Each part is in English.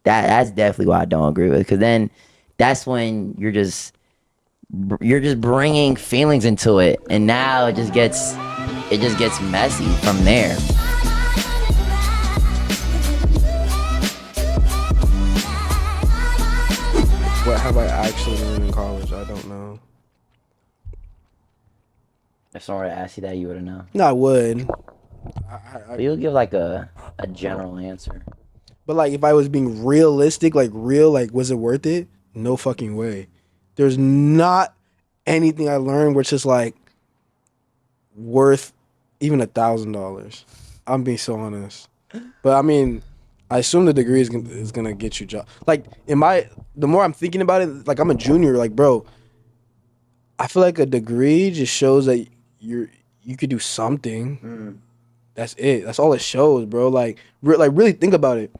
That's definitely what I don't agree with. Because then that's when you're just bringing feelings into it, and now it just gets messy from there. What have I actually learned in college? I don't know. If someone were to ask you that, you wouldn't know. No, I would. But you'll give like a general answer. But like, if I was being realistic, like real, like was it worth it? No fucking way. There's not anything I learned which is like worth even $1,000. I'm being so honest. But I mean, I assume the degree is gonna get you job. Like the more I'm thinking about it, like I'm a junior. Like bro, I feel like a degree just shows that you could do something. That's it. That's all it shows, bro. Like really think about it.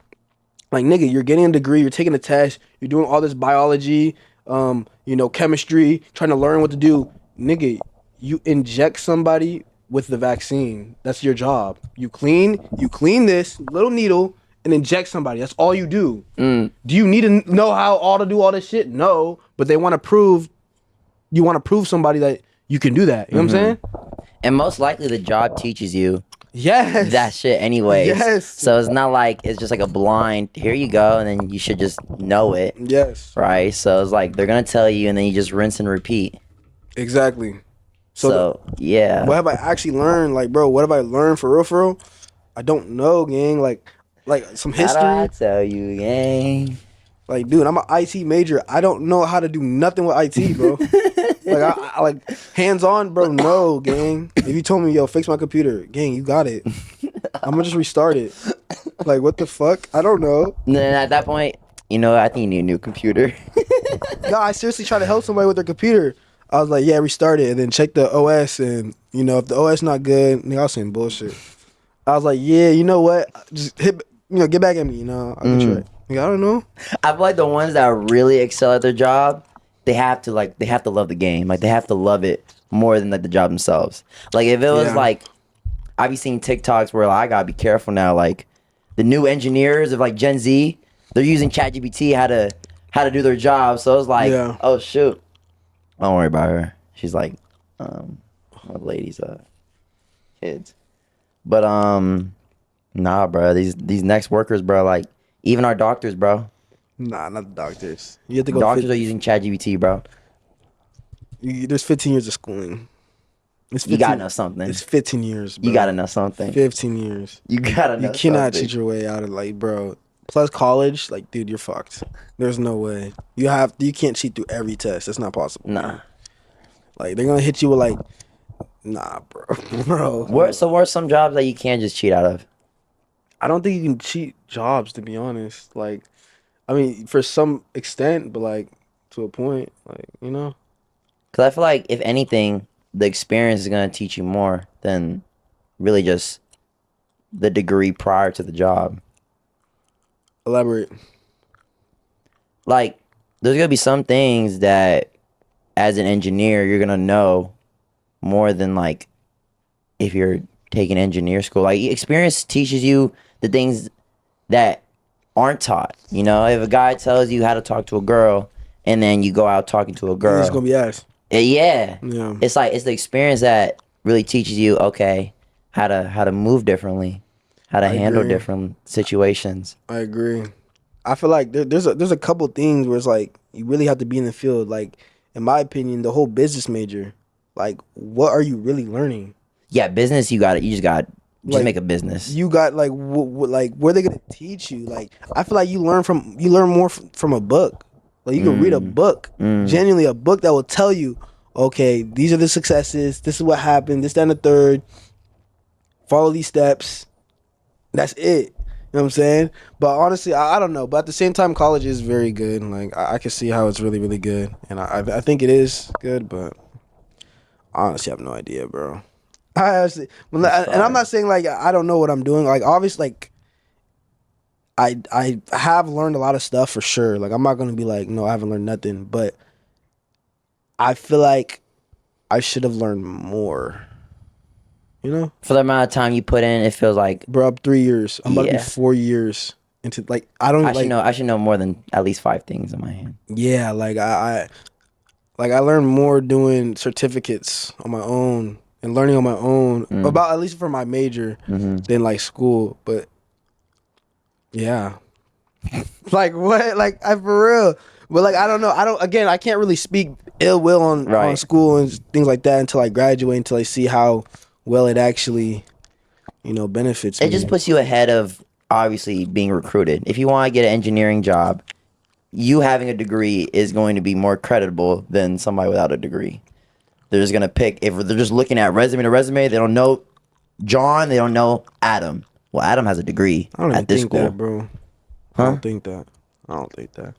Like nigga, you're getting a degree, you're taking a test, you're doing all this biology, chemistry, trying to learn what to do. Nigga, you inject somebody with the vaccine. That's your job. You clean this little needle and inject somebody. That's all you do. Do you need to know how to do all this shit? No, but you want to prove somebody that you can do that. You know what I'm saying? And most likely the job teaches you that shit anyways. Yes. So it's not like it's just like a blind, here you go, and then you should just know it. Yes. Right? So it's like they're going to tell you and then you just rinse and repeat. Exactly. So yeah. What have I actually learned? Like, bro, what have I learned for real? I don't know, gang. Like some history. How do I tell you, gang? Like, dude, I'm an IT major. I don't know how to do nothing with IT, bro. Like, I like hands on, bro. No, gang. If you told me, yo, fix my computer, gang, you got it. I'm gonna just restart it. Like, what the fuck? I don't know. And then at that point, I think you need a new computer. No, I seriously try to help somebody with their computer. I was like, yeah, restart it, and then check the OS, and if the OS not good, nigga, I was saying bullshit. I was like, yeah, you know what? Just hit, get back at me, I'll get you right. Like, I don't know. I feel like the ones that really excel at their job, they have to love the game. Like they have to love it more than like the job themselves. Like if it was like, I've been seeing TikToks where like, I gotta be careful now. Like the new engineers of like Gen Z, they're using ChatGPT how to do their job. So it's like, oh shoot, don't worry about her. She's like, one of the ladies' kids. But nah, bro. These next workers, bro. Like even our doctors, bro. Nah, not the doctors. You have to go. Doctors are using ChatGPT, bro. There's 15 years of schooling. You gotta know something. It's 15 years, bro. You gotta know something. 15 years. You gotta know. You cannot something. cheat your way out of like, bro. Plus college, like, dude, you're fucked. There's no way. You can't cheat through every test. That's not possible. Nah. Like they're gonna hit you with like, nah, bro. What are some jobs that you can't just cheat out of? I don't think you can cheat jobs, to be honest. Like, I mean, for some extent, but like to a point, like, Because I feel like if anything, the experience is gonna teach you more than really just the degree prior to the job. Elaborate. Like, there's gonna be some things that, as an engineer, you're gonna know more than like if you're taking engineer school. Like, experience teaches you the things that aren't taught. If a guy tells you how to talk to a girl and then you go out talking to a girl, it's gonna be ass. Yeah. It's like it's the experience that really teaches you, okay, how to move differently, how to handle different situations. I agree. I feel like there's a couple things where it's like you really have to be in the field. Like, in my opinion, the whole business major, like, what are you really learning? Yeah, business. You just got like, make a business. You got like like where they gonna teach you? Like, I feel like you learn more from a book. Like, you can read a book, genuinely a book that will tell you, okay, these are the successes. This is what happened. This, that, and the third. Follow these steps. That's it. You know what I'm saying? But honestly, I don't know. But at the same time, college is very good. Like, I can see how it's really, really good. And I think it is good, but I honestly have no idea, bro. I honestly, and I'm not saying, like, I don't know what I'm doing. Like, obviously, like, I have learned a lot of stuff for sure. Like, I'm not going to be like, no, I haven't learned nothing. But I feel like I should have learned more. For the amount of time you put in, it feels like... Bro, I'm 3 years. I'm about to be 4 years. into like I don't. I should know more than at least 5 things in my hand. Yeah, like I learned more doing certificates on my own and learning on my own about at least for my major than like school. But yeah, like what? Like I for real. But like I don't know. I can't really speak ill will on school and things like that until I graduate, until I see how well it actually, benefits me. It just puts you ahead of obviously being recruited. If you want to get an engineering job, you having a degree is going to be more creditable than somebody without a degree. They're just going to pick, if they're just looking at resume to resume, they don't know John, they don't know Adam. Well, Adam has a degree at this school. That, bro. Huh? I don't think that.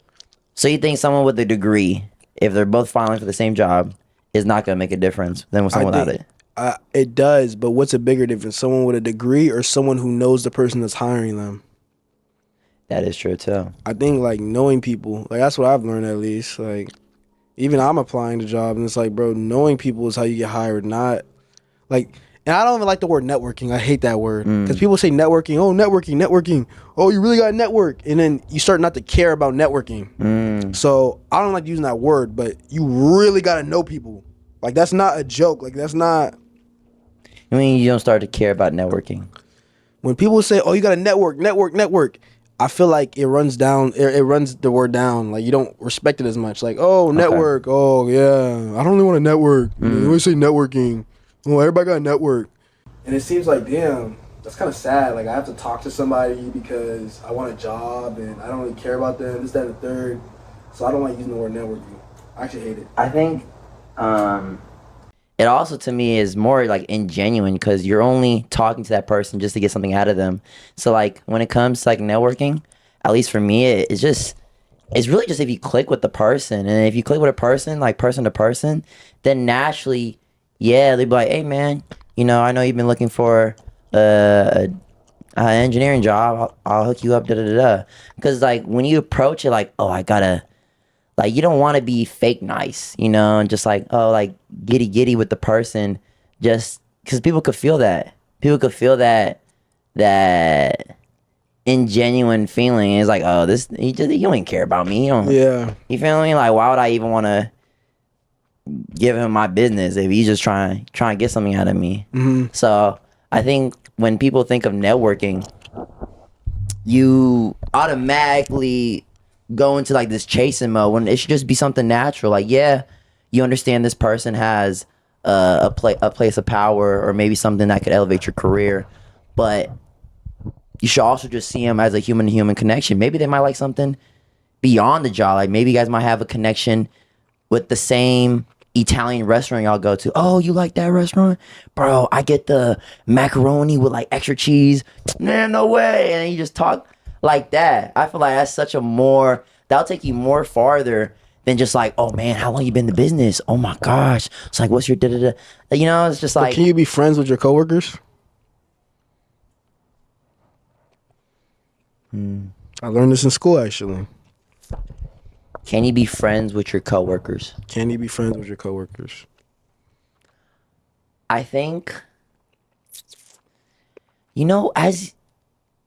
So you think someone with a degree, if they're both filing for the same job, is not going to make a difference than with someone without it? It does, but what's a bigger difference? Someone with a degree or someone who knows the person that's hiring them? That is true too. I think like knowing people, like that's what I've learned at least. Like even I'm applying to job and it's like, bro, knowing people is how you get hired, not like. And I don't even like the word networking. I hate that word because people say networking. Oh, networking. Oh, you really got to network, and then you start not to care about networking. So I don't like using that word, but you really got to know people. Like that's not a joke. Like that's not. I mean, you don't start to care about networking. When people say, "Oh, you got to network," I feel like it runs down. It runs the word down. Like you don't respect it as much. Like, oh, network. Okay. Oh, yeah. I don't really want to network. You always say networking. Oh, everybody got a network. And it seems like, damn, that's kind of sad. Like I have to talk to somebody because I want a job and I don't really care about them. This, that, and the third. So I don't like using the word networking. I actually hate it. I think. It also to me is more like ingenuine because you're only talking to that person just to get something out of them. So like when it comes to like networking, at least for me, it's really just if you click with the person, and if you click with a person, like person to person, then naturally, yeah, they'd be like, hey man, I know you've been looking for an engineering job. I'll hook you up, da da da da. Because like when you approach it, like, oh, I gotta. Like, you don't want to be fake nice, and just like, oh, like, giddy with the person, just because people could feel that. People could feel that ingenuine feeling. It's like, oh, you don't care about me. You feel me? Like, why would I even want to give him my business if he's just trying to get something out of me? So I think when people think of networking, you automatically go into like this chasing mode when it should just be something natural. Like, yeah, you understand this person has a place of power or maybe something that could elevate your career, but you should also just see them as a human to human connection. Maybe they might like something beyond the job. Like maybe you guys might have a connection with the same Italian restaurant y'all go to. Oh, you like that restaurant? Bro, I get the macaroni with like extra cheese. Man, no way. And you just talk like that. I feel like that's that'll take you more farther than just like, oh man, how long you been in the business? Oh my gosh. It's like, what's your da-da-da? It's just like. But can you be friends with your coworkers? I learned this in school actually. Can you be friends with your coworkers? Can you be friends with your coworkers? I think, as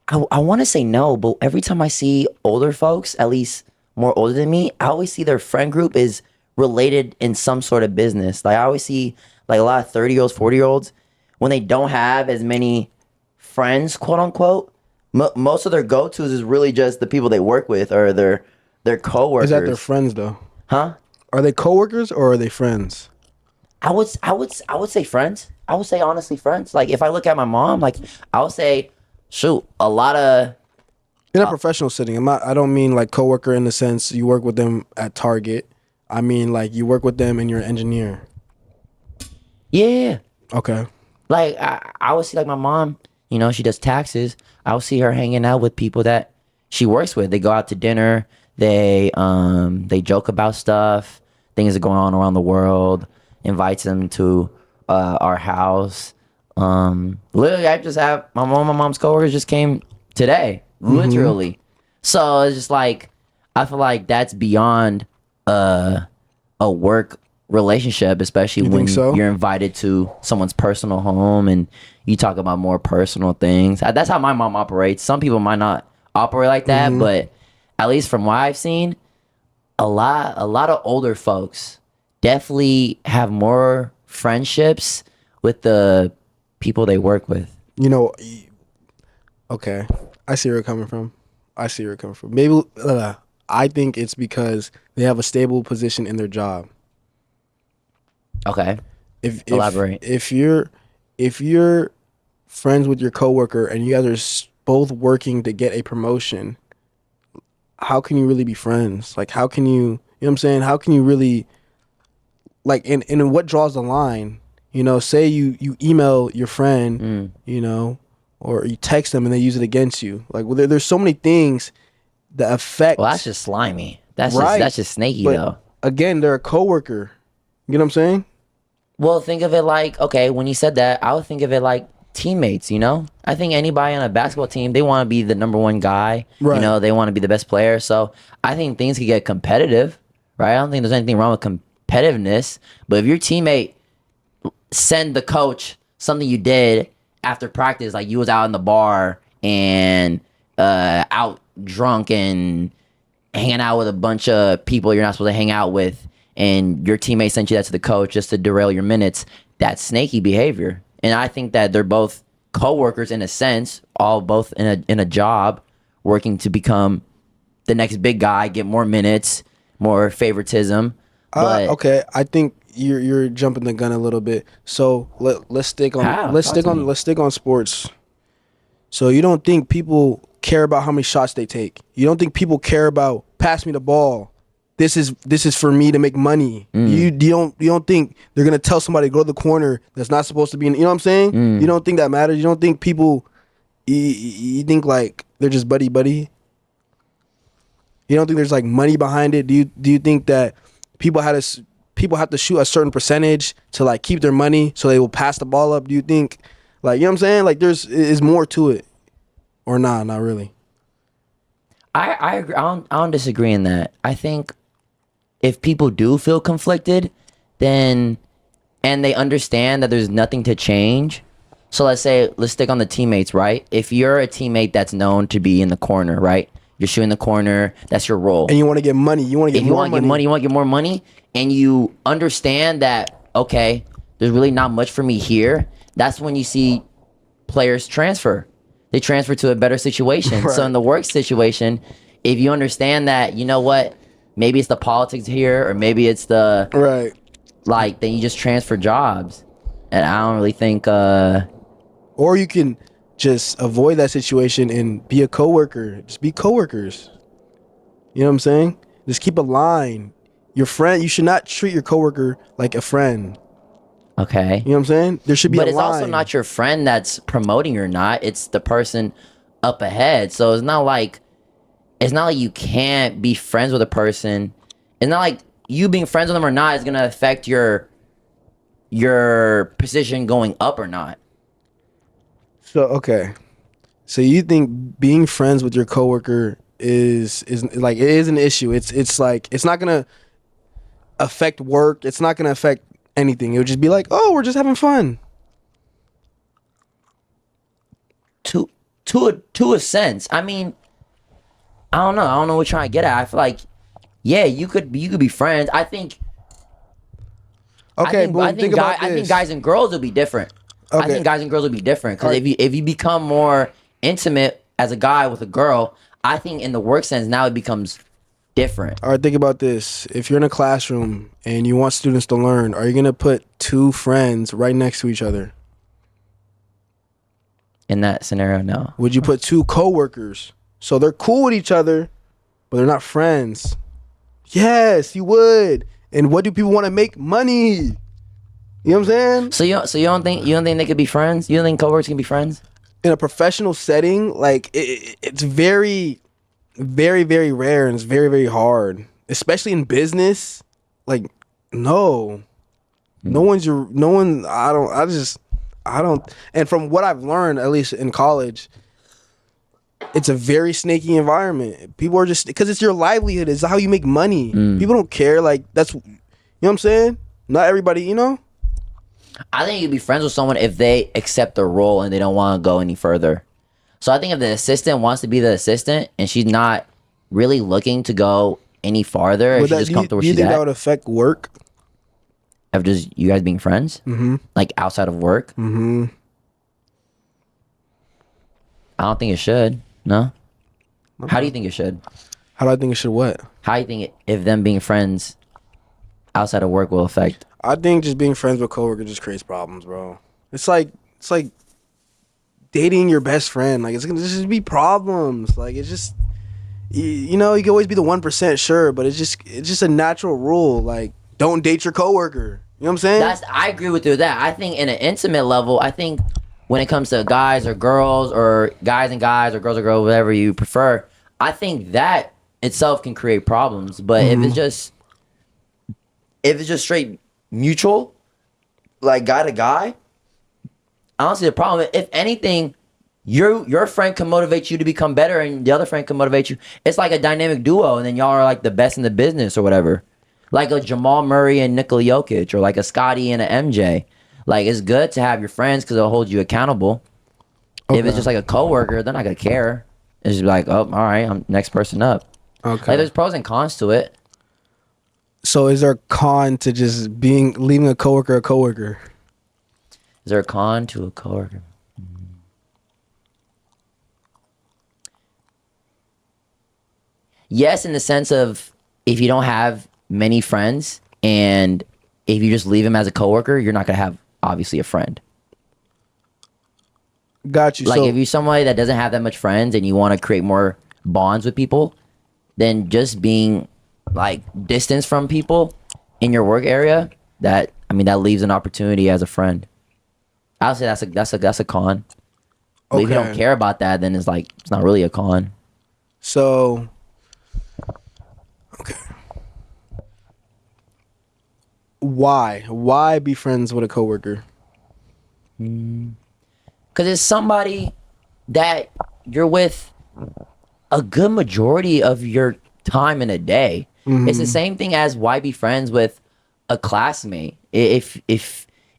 I want to say no, but every time I see older folks, at least more older than me, I always see their friend group is related in some sort of business. Like I always see like a lot of 30-year-olds, 40-year-olds, when they don't have as many friends, quote unquote, most of their go-tos is really just the people they work with or their coworkers. Is that their friends though? Huh? Are they coworkers or are they friends? I would say friends. I would say honestly friends. Like if I look at my mom, like I would say, shoot, a lot of. In a professional setting, I don't mean like coworker in the sense you work with them at Target. I mean like you work with them and you're an engineer. Yeah. Okay. Like I would see like my mom, she does taxes. I would see her hanging out with people that she works with. They go out to dinner. They joke about stuff, things that are going on around the world. Invites them to our house. Literally, I just have my mom's coworkers just came today, literally. So it's just like I feel like that's beyond a work relationship, especially when you're invited to someone's personal home and you talk about more personal things. That's how my mom operates. Some people might not operate like that, but at least from what I've seen, a lot of older folks definitely have more friendships with the people they work with. You know, okay, I see where you're coming from. Maybe I think it's because they have a stable position in their job. Okay. Elaborate. If you're friends with your coworker and you guys are both working to get a promotion, how can you really be friends? Like, how can you know what I'm saying? How can you really, like, and what draws the line? You know, say you email your friend, you know, or you text them and they use it against you. Like, well, there's so many things that affect. Well, that's just slimy. That's just snaky, but though. Again, they're a coworker. You know what I'm saying? Well, think of it like, okay, when you said that, I would think of it like teammates, you know? I think anybody on a basketball team, they want to be the number one guy. Right. You know, they want to be the best player. So I think things could get competitive, right? I don't think there's anything wrong with competitiveness. But if your teammate send the coach something you did after practice, like you was out in the bar and out drunk and hanging out with a bunch of people you're not supposed to hang out with, and your teammate sent you that to the coach just to derail your minutes, that's snaky behavior. And I think that they're both co-workers in a sense, all both in a job, working to become the next big guy, get more minutes, more favoritism. But okay, I think you're jumping the gun a little bit. So let's stick on sports. So you don't think people care about how many shots they take? You don't think people care about pass me the ball? This is for me to make money. You don't think they're gonna tell somebody to go to the corner that's not supposed to be in? You know what I'm saying? You don't think that matters? You don't think people? You think like they're just buddy? You don't think there's like money behind it? Do you think that people have to shoot a certain percentage to like keep their money so they will pass the ball up? Do you think, like, you know what I'm saying? Like is more to it, or not really? I agree. I don't disagree in that. I think if people do feel conflicted, then and they understand that there's nothing to change. So let's stick on the teammates, right? If you're a teammate that's known to be in the corner, right? You're shooting the corner. That's your role. And you want to get money. You want to get more money. You want to get more money, and you understand that, okay, there's really not much for me here. That's when you see players transfer. They transfer to a better situation. Right. So in the work situation, if you understand that, you know what, maybe it's the politics here, or maybe it's the right, like, then you just transfer jobs. And I don't really think. Or you can just avoid that situation and be a coworker. Just be coworkers. You know what I'm saying? Just keep a line. Your friend, you should not treat your coworker like a friend. Okay. You know what I'm saying? There should be a line. But it's also not your friend that's promoting you or not. It's the person up ahead. So it's not like you can't be friends with a person. It's not like you being friends with them or not is gonna affect your position going up or not. So okay. So you think being friends with your coworker is like, it is an issue. It's like, it's not gonna affect work. It's not gonna affect anything. It would just be like, oh, we're just having fun. To a sense. I mean, I don't know what you're trying to get at. I feel like, yeah, you could be friends. I think. Okay, I think guys and girls will be different. Okay. I think guys and girls will be different because if you become more intimate as a guy with a girl, I think in the work sense now it becomes different. All right, think about this. If you're in a classroom and you want students to learn, are you gonna put two friends right next to each other? In that scenario, no. Would you put two coworkers? So they're cool with each other, but they're not friends. Yes, you would. And what do people want to make? Money. You know what I'm saying? So you don't think they could be friends? You don't think coworkers can be friends? In a professional setting, like it's very, very, very rare, and it's very, very hard, especially in business. Like, no one. I don't. And from what I've learned, at least in college, it's a very snaky environment. People are just, because it's your livelihood. It's how you make money. People don't care. Like, that's, you know what I'm saying? Not everybody, you know? I think you'd be friends with someone if they accept the role and they don't want to go any further. So I think if the assistant wants to be the assistant and she's not really looking to go any farther, if she's just comfortable where do you she's think that at, would affect work? of just you guys being friends, like outside of work. I don't think it should. No. How do you think it should? How do I think it should what? How do you think if them being friends outside of work will affect? I think just being friends with coworkers just creates problems, bro. It's like dating your best friend. Like, it's gonna just be problems. Like, it's just, you know, you can always be the 1%, sure, but it's just a natural rule. Like, don't date your coworker. You know what I'm saying? I agree with you with that. I think in an intimate level, I think when it comes to guys or girls or guys and guys or girls, whatever you prefer, I think that itself can create problems. But if it's just straight mutual, like guy to guy, I don't see the problem. If anything, your friend can motivate you to become better, and the other friend can motivate you. It's like a dynamic duo, and then y'all are like the best in the business or whatever. Like a Jamal Murray and Nikola Jokic, or like a Scotty and an MJ. Like, it's good to have your friends because it'll hold you accountable. Okay. If it's just like a coworker, they're not gonna care. It's just like, oh, all right, I'm next person up. Okay. Like, there's pros and cons to it. So is there a con to just leaving a coworker a coworker? Is there a con to a coworker? Yes, in the sense of if you don't have many friends and if you just leave him as a coworker, you're not gonna have obviously a friend. Got you. Like, if you're somebody that doesn't have that much friends and you want to create more bonds with people, then just being like distance from people in your work area, that leaves an opportunity as a friend. I'll say that's a con. But if you don't care about that, then it's not really a con. So, okay. Why be friends with a coworker? Because it's somebody that you're with a good majority of your time in a day. It's the same thing as why be friends with a classmate. If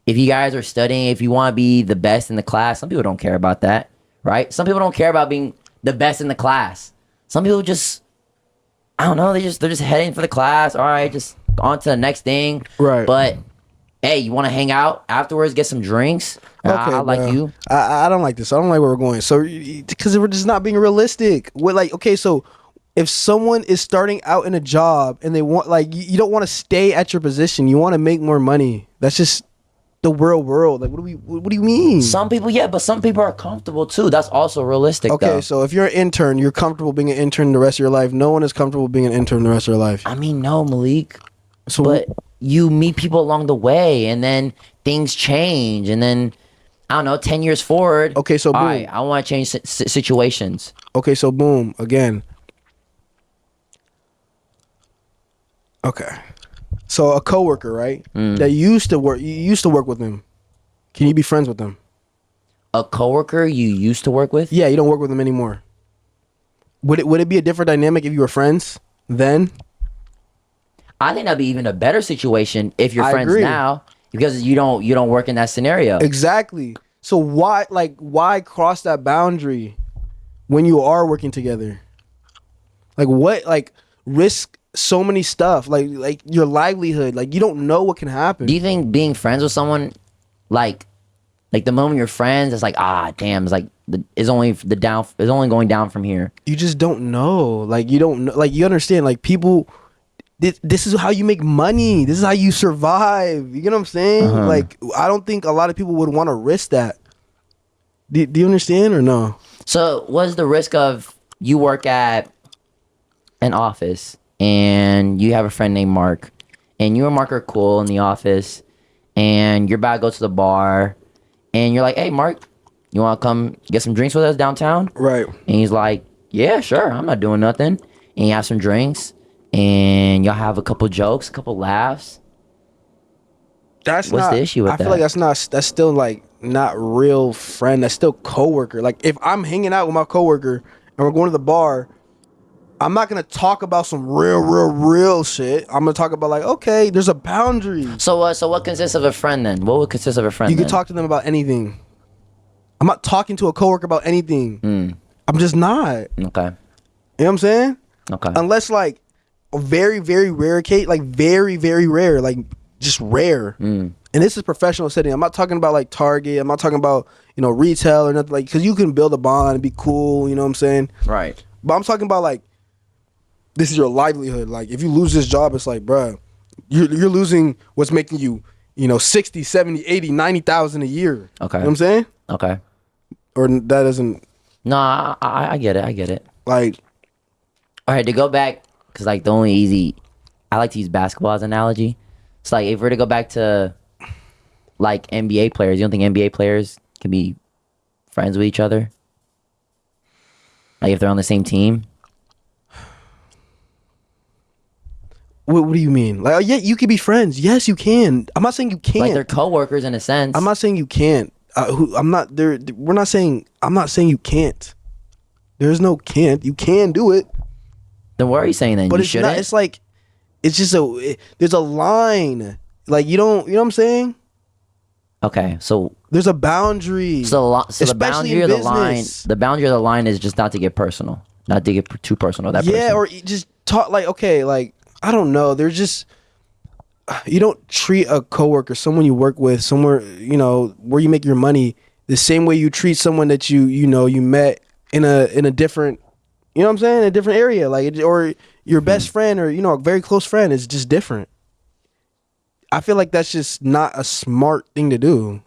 you guys are studying, if you want to be the best in the class, some people don't care about that, right? Some people don't care about being the best in the class. Some people just, I don't know, they're just heading for the class. All right, just on to the next thing. Right. But hey, you want to hang out afterwards, get some drinks? Okay, I like you. I don't like this. I don't like where we're going. So, because we're just not being realistic. We're like, okay, so if someone is starting out in a job and they want, like, you don't want to stay at your position, you want to make more money. That's just the real world. Like, what do you mean? Some people, yeah, but some people are comfortable too. That's also realistic. Okay, though. So if you're an intern, you're comfortable being an intern the rest of your life. No one is comfortable being an intern the rest of their life. I mean, no, Malik. So, but you meet people along the way, and then things change, and then I don't know, 10 years forward. Okay, so boom. All right, I want to change situations. Okay, so boom again. Okay, so a coworker, right? That you used to work with them. Can you be friends with them? A coworker you used to work with? Yeah, you don't work with them anymore. Would it be a different dynamic if you were friends then? I think that'd be even a better situation if you're friends now, because you don't work in that scenario. Exactly. So why cross that boundary when you are working together? Risk so many stuff, like your livelihood. Like, you don't know what can happen. Do you think being friends with someone, like the moment you're friends, it's like, damn, it's like it's only going down from here. You just don't know. Like, you don't know. Like, you understand? Like, people. This is how you make money. This is how you survive. You get what I'm saying? Like, I don't think a lot of people would want to risk that. Do you understand or no? So what's the risk of you work at an office and you have a friend named Mark, and you and Mark are cool in the office, and you're about to go to the bar, and you're like, hey, Mark, you want to come get some drinks with us downtown? Right. And he's like, yeah, sure. I'm not doing nothing. And you have some drinks. And y'all have a couple jokes, a couple laughs. What's the issue with that? I feel like that's still like not real friend. That's still coworker. Like, if I'm hanging out with my coworker and we're going to the bar, I'm not gonna talk about some real shit. I'm gonna talk about, like, okay, there's a boundary. So what consists of a friend then? What would consist of a friend? You can talk to them about anything. I'm not talking to a coworker about anything. I'm just not. Okay. You know what I'm saying? Okay. Unless like a very, very rare case, like very, very rare, like just rare. And this is professional setting. I'm not talking about like Target. I'm not talking about, retail or nothing, like, because you can build a bond and be cool. You know what I'm saying? Right. But I'm talking about like, this is your livelihood. Like if you lose this job, it's like, bruh, you're losing what's making you, 60, 70, 80, 90,000 a year. Okay. You know what I'm saying? Okay. Or that doesn't. No, I get it. I get it. Like, all right, to go back, because like the only easy, I like to use basketball as an analogy. It's like if we're to go back to like NBA players, you don't think NBA players can be friends with each other? Like if they're on the same team? what do you mean? Like, yeah, you can be friends. Yes, you can. I'm not saying you can't. Like they're coworkers in a sense. I'm not saying you can't. I'm not there. We're not saying. I'm not saying you can't. There's no can't. You can do it. Then what are you saying then? But You it's shouldn't? not. It's like, it's just there's a line. Like you don't. You know what I'm saying? Okay, so There's a boundary. the Especially boundary in of the line, business. the boundary of the line is just not to get personal, not to get too personal. That Yeah, person. or you just talk like, okay, like I don't know. There's just, you don't treat a coworker, someone you work with, somewhere where you make your money, the same way you treat someone that you met in a different, you know what I'm saying, a different area, like or your best friend or a very close friend is just different. I feel like that's just not a smart thing to do.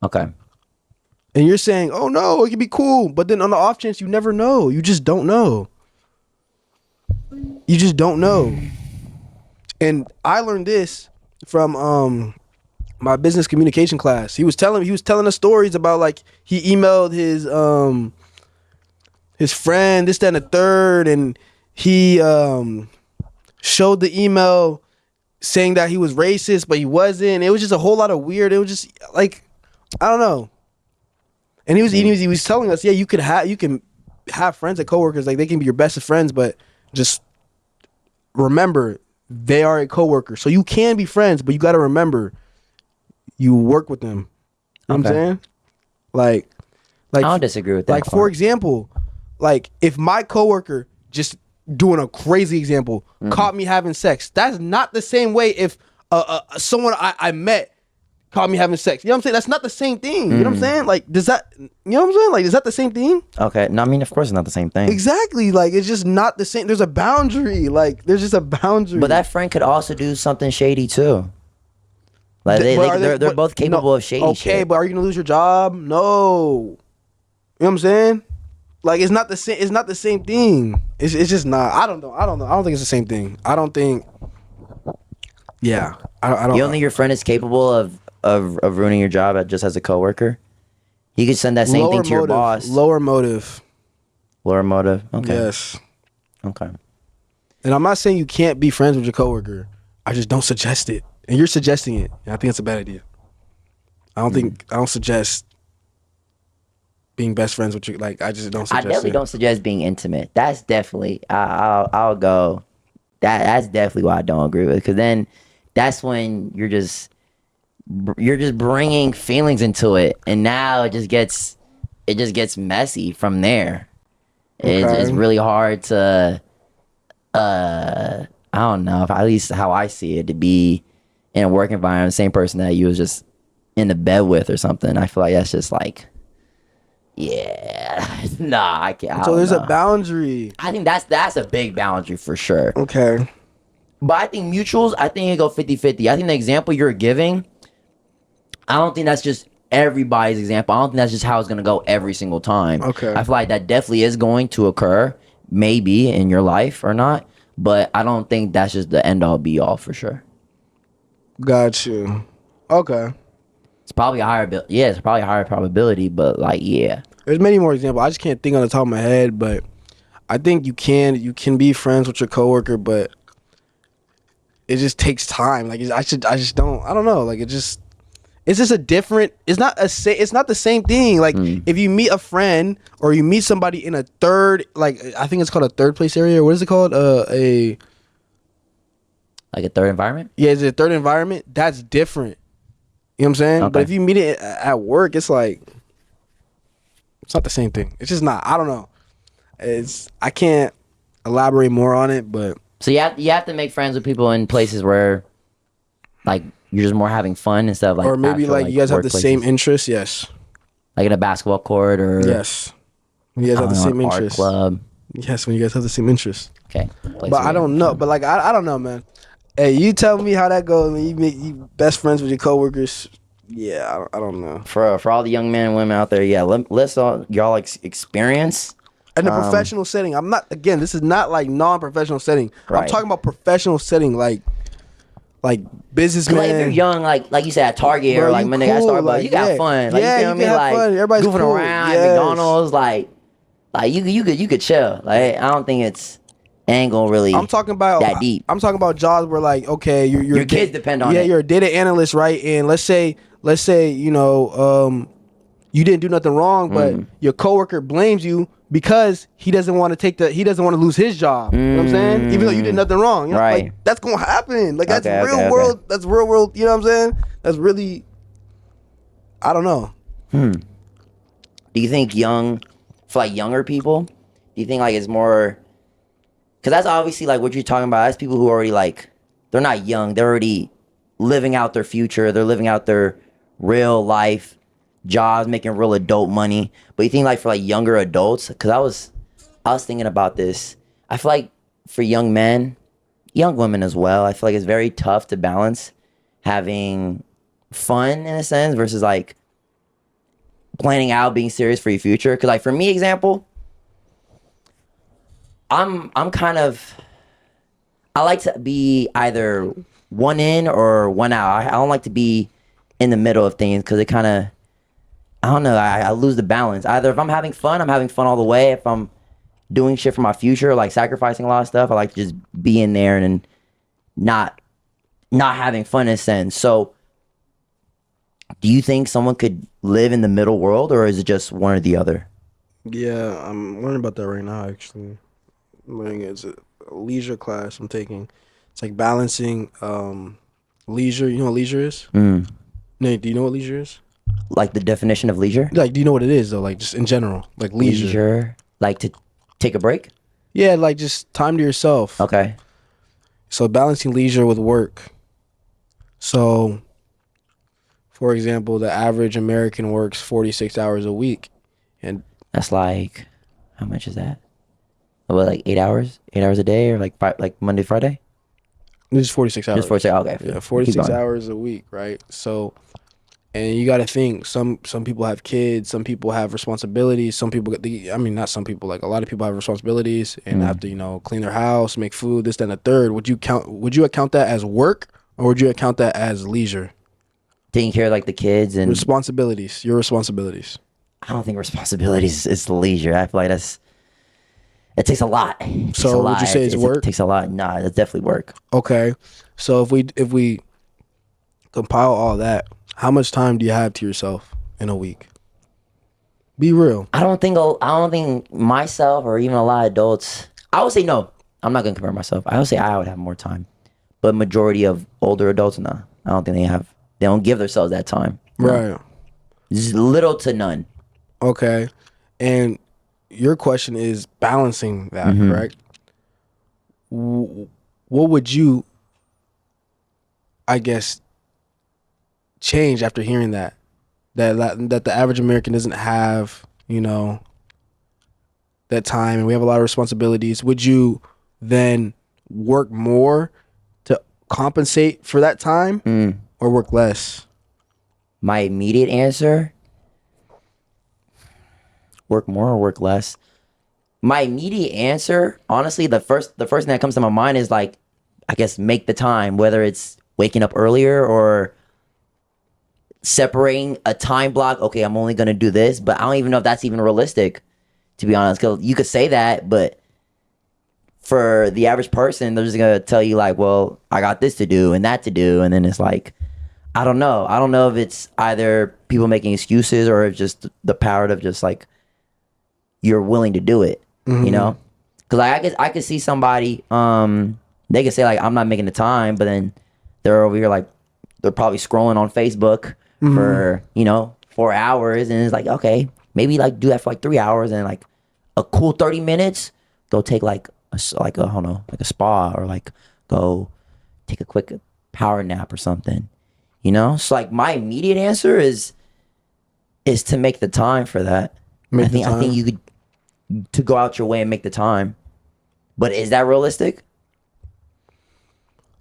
Okay. And you're saying, oh no, it could be cool, but then on the off chance, you never know. You just don't know. You just don't know. And I learned this from my business communication class. He was telling us stories about like he emailed his friend, this, that, and the third, and he showed the email saying that he was racist, but he wasn't. It was just a whole lot of weird. It was just like, I don't know. And he was telling us, yeah, you can have friends and coworkers, like they can be your best of friends, but just remember they are a coworker. So you can be friends, but you got to remember you work with them. You know what I'm saying? Like I don't disagree with that. Like for example, like if my coworker, just doing a crazy example, caught me having sex, that's not the same way if someone I met caught me having sex. You know what I'm saying? That's not the same thing. You know what I'm saying? Like, does that, you know what I'm saying? Like, is that the same thing? Okay. No, I mean, of course it's not the same thing. Exactly. Like, it's just not the same. There's a boundary. Like, there's just a boundary. But that friend could also do something shady too. Like they're both capable of shady shit. Okay, but are you gonna lose your job? No. You know what I'm saying? Like, it's not the same. It's not the same thing. It's just not. I don't know. I don't think it's the same thing. I don't think. Yeah. I don't. You don't think your friend is capable of ruining your job just as a coworker? You could send that same thing to your boss. Lower motive. Lower motive. Okay. Yes. Okay. And I'm not saying you can't be friends with your coworker. I just don't suggest it. And you're suggesting it. And I think it's a bad idea. I don't suggest being best friends with you. Like, I just don't suggest I definitely don't suggest being intimate. That's definitely, I'll go. That's definitely what I don't agree with. Because then that's when you're just bringing feelings into it. And now it just gets messy from there. It's really hard to, I don't know, at least how I see it, to be in a work environment, the same person that you was just in the bed with or something. I feel like that's just like, yeah, nah, I can't. So there's a boundary. I think that's a big boundary for sure. Okay. But I think mutuals, I think it go 50-50. I think the example you're giving, I don't think that's just everybody's example. I don't think that's just how it's going to go every single time. Okay. I feel like that definitely is going to occur, maybe in your life or not. But I don't think that's just the end all be all for sure. Got you. Okay. It's probably a higher it's probably a higher probability, but like, yeah. There's many more examples. I just can't think on the top of my head, but I think you can be friends with your coworker, but it just takes time. Like, I don't know. Like, it's just a different. It's not the same thing. Like, if you meet a friend or you meet somebody in a third, like, I think it's called a third place area. What is it called? Like a third environment? Yeah, it's a third environment. That's different. You know what I'm saying? Okay. But if you meet it at work, it's like, It's not the same thing. It's just not. I don't know. I can't elaborate more on it, but so you have to make friends with people in places where like you're just more having fun instead of like, or maybe actual, like you guys have the workplaces. same interests. Yes. Like in a basketball court or Yes. When you guys have the same an art interests. club. Yes, when you guys have the same interests. Okay. But I don't know. But like I don't know, man. Hey, you tell me how that goes. When you make you best friends with your coworkers. Yeah, I don't know. For all the young men and women out there, yeah, let's all y'all experience. In a professional setting, I'm not. Again, this is not like non-professional setting. Right. I'm talking about professional setting, like businessman. Like if you're young, like you said at Target, Bro, or like you when they got cool, Starbucks, like, you got yeah. fun. Like, Yeah, you feel you me? can have Like fun. Everybody's goofing cool. around at Yes. McDonald's, like you could chill. Like I don't think ain't gonna really. I'm talking about that deep. I'm talking about jobs where like, okay, your kids depend on yeah, it. you're a data analyst, right? And let's say you know you didn't do nothing wrong, but your coworker blames you because he doesn't want to lose his job. You know what I'm saying? Even though you did nothing wrong. You know? Right. Like that's gonna happen. Like that's Okay, real world. That's real world. You know what I'm saying? That's really. I don't know. Do you think for like younger people, do you think like it's more? Because that's obviously like what you're talking about. That's people who already like, they're not young. They're already living out their future. They're living out their real life jobs, making real adult money. But you think like for like younger adults, because I was thinking about this. I feel like for young men, young women as well, I feel like it's very tough to balance having fun in a sense versus like planning out being serious for your future. Because like for me, example, I'm kind of, I like to be either one in or one out. I don't like to be in the middle of things because it kind of, I don't know, I lose the balance. Either if I'm having fun all the way. If I'm doing shit for my future, like sacrificing a lot of stuff, I like to just be in there and not having fun in a sense. So do you think someone could live in the middle world, or is it just one or the other? Yeah, I'm learning about that right now. Actually, I'm learning it's a leisure class I'm taking. It's like balancing leisure. You know what leisure is? Nate, do you know what leisure is? Like the definition of leisure? Like, do you know what it is though? Like, just in general, like leisure. Like to take a break? Yeah, like just time to yourself. Okay. So balancing leisure with work. So, for example, the average American works 46 hours a week, and that's like, how much is that? About like 8 hours? 8 hours a day, or like Monday, Friday? It's 46 hours. Just 46. Okay. Yeah, 46 hours a week, right? So, and you got to think, some people have kids, some people have responsibilities, some people not some people, like a lot of people have responsibilities and have to, you know, clean their house, make food, this, that, and the third. Would you account that as work, or would you account that as leisure? Taking care of like the kids and responsibilities, your responsibilities. I don't think responsibilities is leisure. I feel like it takes a lot. So would you say it's work? It takes a lot. Nah, it's definitely work. Okay. So if we compile all that, how much time do you have to yourself in a week? Be real. I don't think myself or even a lot of adults. I would say no. I'm not gonna compare myself. I would say I would have more time, but majority of older adults, no. I don't think they have. They don't give themselves that time. No. Right. Just little to none. Okay. And your question is balancing that, correct? What would you, I guess, change after hearing that the average American doesn't have, you know, that time, and we have a lot of responsibilities? Would you then work more to compensate for that time, or work less? My immediate answer: work more or work less. My immediate answer, honestly, the first thing that comes to my mind is like, I guess, make the time, whether it's waking up earlier or separating a time block. Okay, I'm only gonna do this, but I don't even know if that's even realistic, to be honest. Because you could say that, but for the average person, they're just gonna tell you like, well, I got this to do and that to do, and then it's like, I don't know. I don't know if it's either people making excuses or if just the power of just like you're willing to do it, you know? Because like, I could see somebody, they could say like, I'm not making the time, but then they're over here like, they're probably scrolling on Facebook for, you know, 4 hours, and it's like, okay, maybe like do that for like 3 hours, and like a cool 30 minutes, go take like a I don't know, like a spa, or like go take a quick power nap or something. You know? So like my immediate answer is to make the time for that. I think you could to go out your way and make the time. But is that realistic?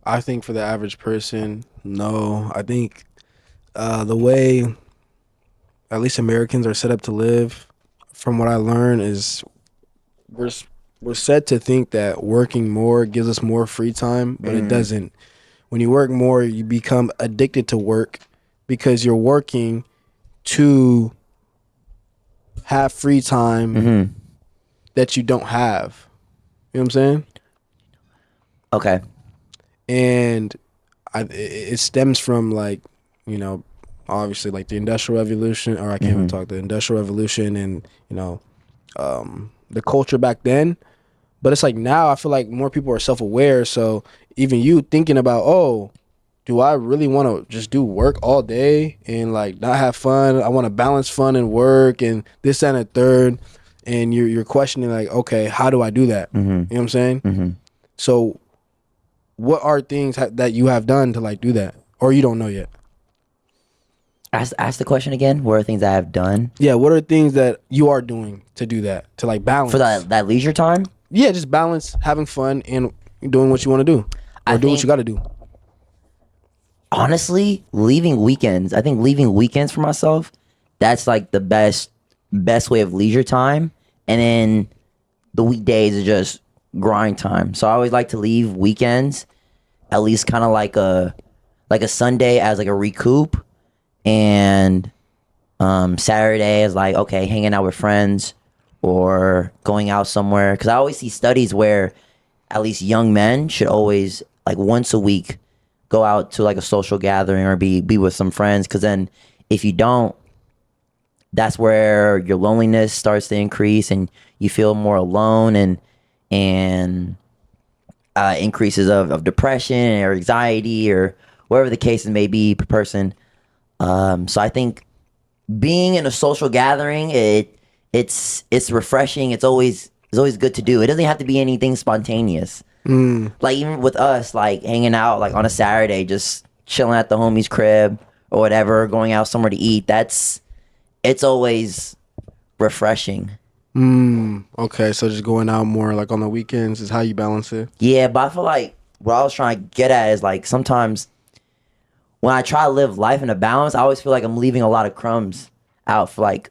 I think for the average person, no. I think the way at least Americans are set up to live, from what I learned, is we're set to think that working more gives us more free time, but it doesn't. When you work more, you become addicted to work because you're working to have free time that you don't have. You know what I'm saying? Okay. And it stems from, like, you know, obviously like the Industrial Revolution, or I can't even talk, the Industrial Revolution, and, you know, the culture back then. But it's like now I feel like more people are self-aware. So even you thinking about, oh, do I really want to just do work all day and like not have fun? I want to balance fun and work and this, that, and a third. And you're questioning, like, okay, how do I do that? You know what I'm saying? So what are things that you have done to like do that, or you don't know yet? Ask the question again. What are things I have done? Yeah, what are things that you are doing to do that, to like balance For that leisure time? Yeah, just balance having fun and doing what you want to do, or do what you got to do. Honestly, leaving weekends. I think leaving weekends for myself, that's like the best way of leisure time. And then the weekdays are just grind time. So I always like to leave weekends, at least kind of like a Sunday as like a recoup, and Saturday is like, okay, hanging out with friends or going out somewhere. Because I always see studies where at least young men should always, like, once a week go out to like a social gathering or be with some friends. Because then if you don't, that's where your loneliness starts to increase and you feel more alone, and increases of depression or anxiety or whatever the case may be per person. So I think being in a social gathering, it's refreshing. It's always good to do. It doesn't have to be anything spontaneous. Like even with us, like hanging out like on a Saturday, just chilling at the homie's crib or whatever, going out somewhere to eat. It's always refreshing. Okay, so just going out more like on the weekends is how you balance it. Yeah, but I feel like what I was trying to get at is like sometimes when I try to live life in a balance, I always feel like I'm leaving a lot of crumbs out for like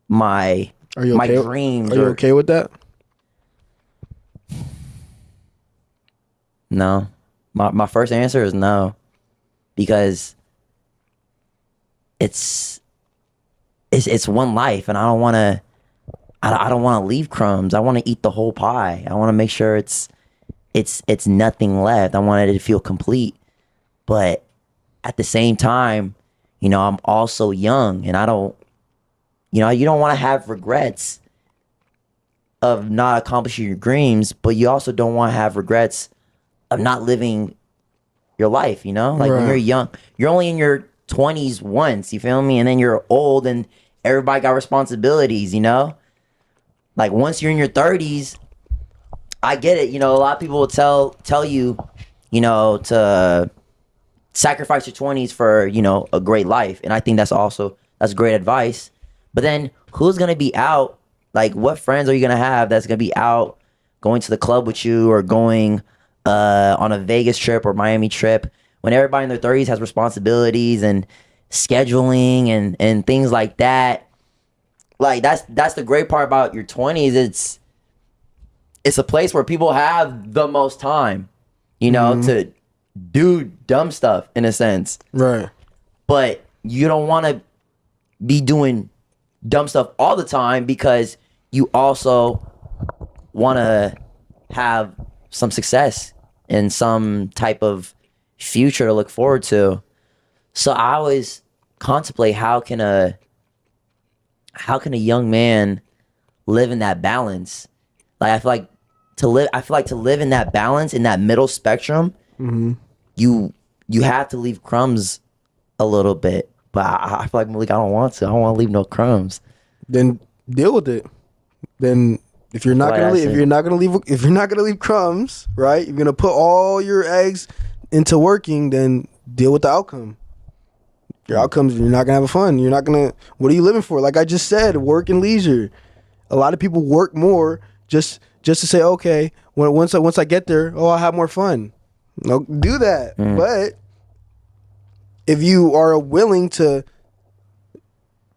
my dreams. Are you okay with that? No. My first answer is no. Because it's one life, and I don't want to leave crumbs. I want to eat the whole pie. I want to make sure it's nothing left. I want it to feel complete. But at the same time, you know, I'm also young, and I don't, you know, you don't want to have regrets of not accomplishing your dreams, but you also don't want to have regrets of not living your life, you know? Like when you're young, you're only in your 20s once, you feel me? And then you're old and everybody got responsibilities, you know? Like once you're in your 30s, I get it, you know, a lot of people will tell you, you know, to sacrifice your 20s for, you know, a great life. And I think that's great advice. But then who's going to be out? Like what friends are you going to have that's going to be out going to the club with you or going on a Vegas trip or Miami trip when everybody in their 30s has responsibilities and scheduling and things like that? Like that's the great part about your 20s. It's a place where people have the most time, you know, to do dumb stuff in a sense. Right. But you don't want to be doing dumb stuff all the time because you also want to have some success and some type of future to look forward to. So I always contemplate how can a young man live in that balance? Like I feel like to live in that balance, in that middle spectrum, you have to leave crumbs a little bit. But I feel like, Malik, I don't want to leave no crumbs. Then deal with it. Then if you're not gonna leave crumbs, right? You're gonna put all your eggs into working. Then deal with the outcome. Your outcomes, you're not gonna have fun. You're not gonna. What are you living for? Like I just said, work and leisure. A lot of people work more just to say, okay, once I get there, I'll have more fun. No, do that. But if you are willing to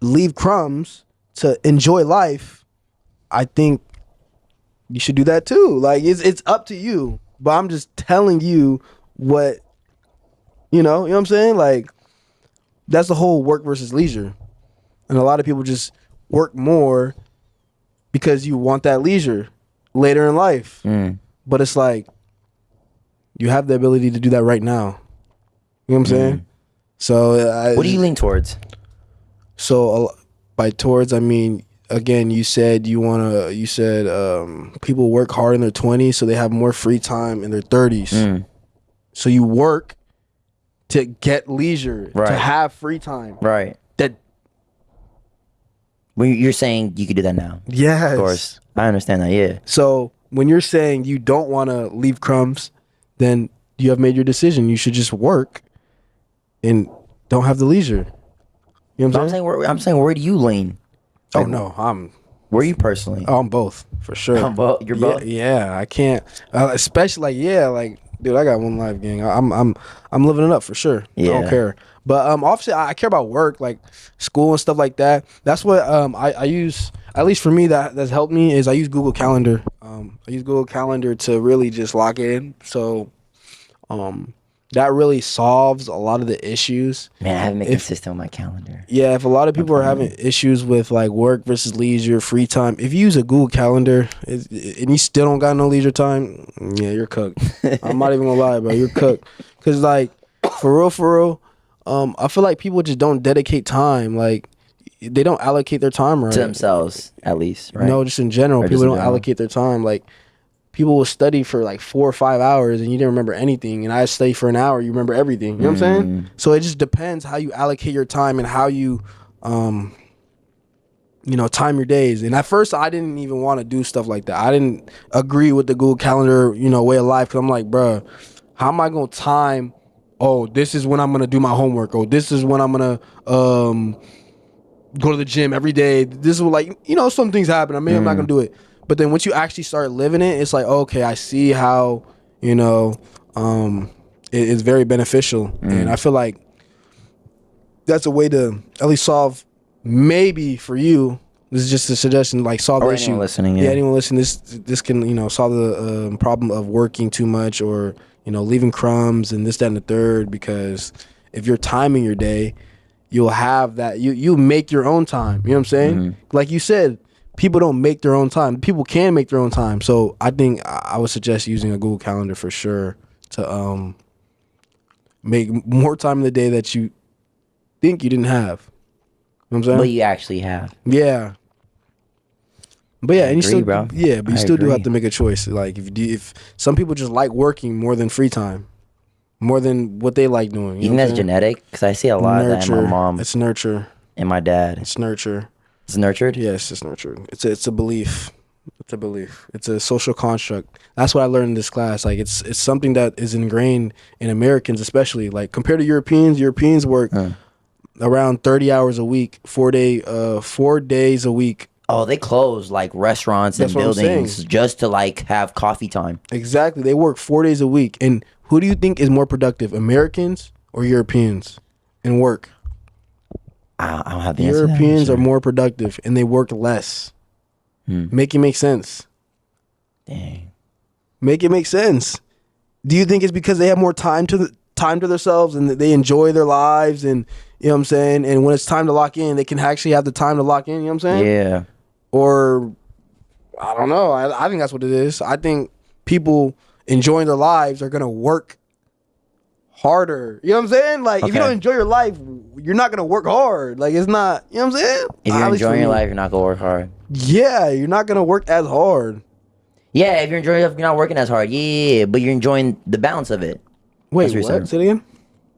leave crumbs to enjoy life, I think you should do that too. Like it's up to you. But I'm just telling you what you know what I'm saying? Like that's the whole work versus leisure. And a lot of people just work more because you want that leisure later in life. But it's like you have the ability to do that right now. You know what I'm saying? So what do you lean towards? So by towards I mean again you said people work hard in their 20s so they have more free time in their 30s. So you work to get leisure, to have free time. Right. That when you're saying you could do that now. Yes. Of course. I understand that, yeah. So when you're saying you don't want to leave crumbs, then you have made your decision. You should just work and don't have the leisure. You know what I'm saying where do you lean? Oh Like, no, where are you personally? I'm both for sure. You're both? Yeah, I can't. Especially dude, I got one life, gang. I'm living it up for sure. Yeah. I don't care. But obviously I care about work, like school and stuff like that. That's what I use. At least for me, that's helped me is I use Google Calendar. I use Google Calendar to really just lock in. So that really solves a lot of the issues. Man, I haven't been consistent with my calendar. Yeah, if a lot of people are having issues with like work versus leisure, free time, if you use a Google Calendar and you still don't got no leisure time, yeah, you're cooked. I'm not even gonna lie, bro, you're cooked. Cause like for real, I feel like people just don't dedicate time. Like they don't allocate their time right To themselves, at least, right? No, just in general, people don't allocate their time. Like people will study for like 4 or 5 hours and you didn't remember anything. And I study for an hour, you remember everything. You know what I'm saying? So it just depends how you allocate your time and how you, time your days. And at first I didn't even want to do stuff like that. I didn't agree with the Google Calendar, way of life. Cause I'm like, bruh, how am I going to time? Oh, this is when I'm going to do my homework. Oh, this is when I'm going to, go to the gym every day. This is some things happen. I'm not going to do it. But then once you actually start living it, it's like, okay, I see how, it's very beneficial. And I feel like that's a way to at least solve, maybe for you, this is just a suggestion, like solve the issue. Anyone listening, yeah. Anyone listening, this can, solve the problem of working too much or, leaving crumbs and this, that, and the third. Because if you're timing your day, you'll have that, you make your own time. You know what I'm saying? Like you said, people don't make their own time. People can make their own time. So I think I would suggest using a Google Calendar for sure to make more time in the day that you think you didn't have. You know what I'm saying? But you actually have. Yeah. But yeah, and you still, bro. Yeah, but you still do have to make a choice. Like if some people just like working more than free time, more than what they like doing. You think that's genetic? Because I see a lot of that in my mom. It's nurture. And my dad. It's nurture. It's nurtured? Yes, it's nurtured. It's a belief. It's a belief. It's a social construct. That's what I learned in this class. Like it's something that is ingrained in Americans, especially. Like compared to Europeans, Europeans work around 30 hours a week, 4 days a week. Oh, they close like restaurants and buildings just to like have coffee time. Exactly. They work 4 days a week. And who do you think is more productive, Americans or Europeans in work? I don't have the answer. Europeans are more productive and they work less. Make it make sense. Dang. Make it make sense. Do you think it's because they have more time to themselves and they enjoy their lives and you know what I'm saying? And when it's time to lock in, they can actually have the time to lock in, you know what I'm saying? Yeah. Or I don't know. I think that's what it is. I think people enjoying their lives are gonna work harder. You know what I'm saying? Like if you don't enjoy your life, you're not gonna work hard. Like it's not, you know what I'm saying? If you're enjoying your life, you're not gonna work hard. Yeah, you're not gonna work as hard. Yeah, if you're enjoying your life, you're not working as hard. Yeah, but you're enjoying the balance of it. Wait, what? Say it again?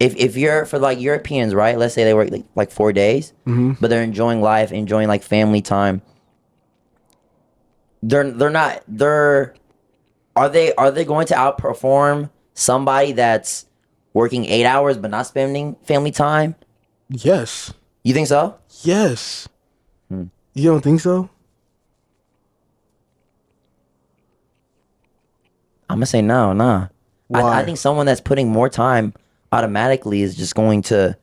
If you're for like Europeans, right? Let's say they work like 4 days, but they're enjoying life, enjoying like family time. they're not they're are they going to outperform somebody that's working 8 hours but not spending family time? Yes. You think so? Yes. You don't think so? I'm gonna say no, nah. Why? I think someone that's putting more time automatically is just going to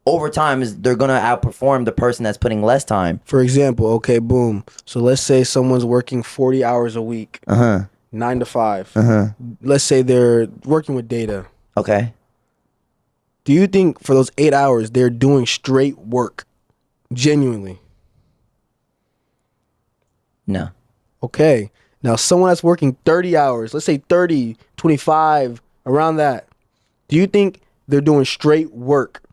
over time is they're gonna outperform the person that's putting less time. For example, okay, boom. So let's say someone's working 40 hours a week, 9 to 5. Let's say they're working with data. Okay. Do you think for those 8 hours they're doing straight work? Genuinely. No. Okay. Now someone that's working 30 hours, let's say 30, 25, around that. Do you think they're doing straight work?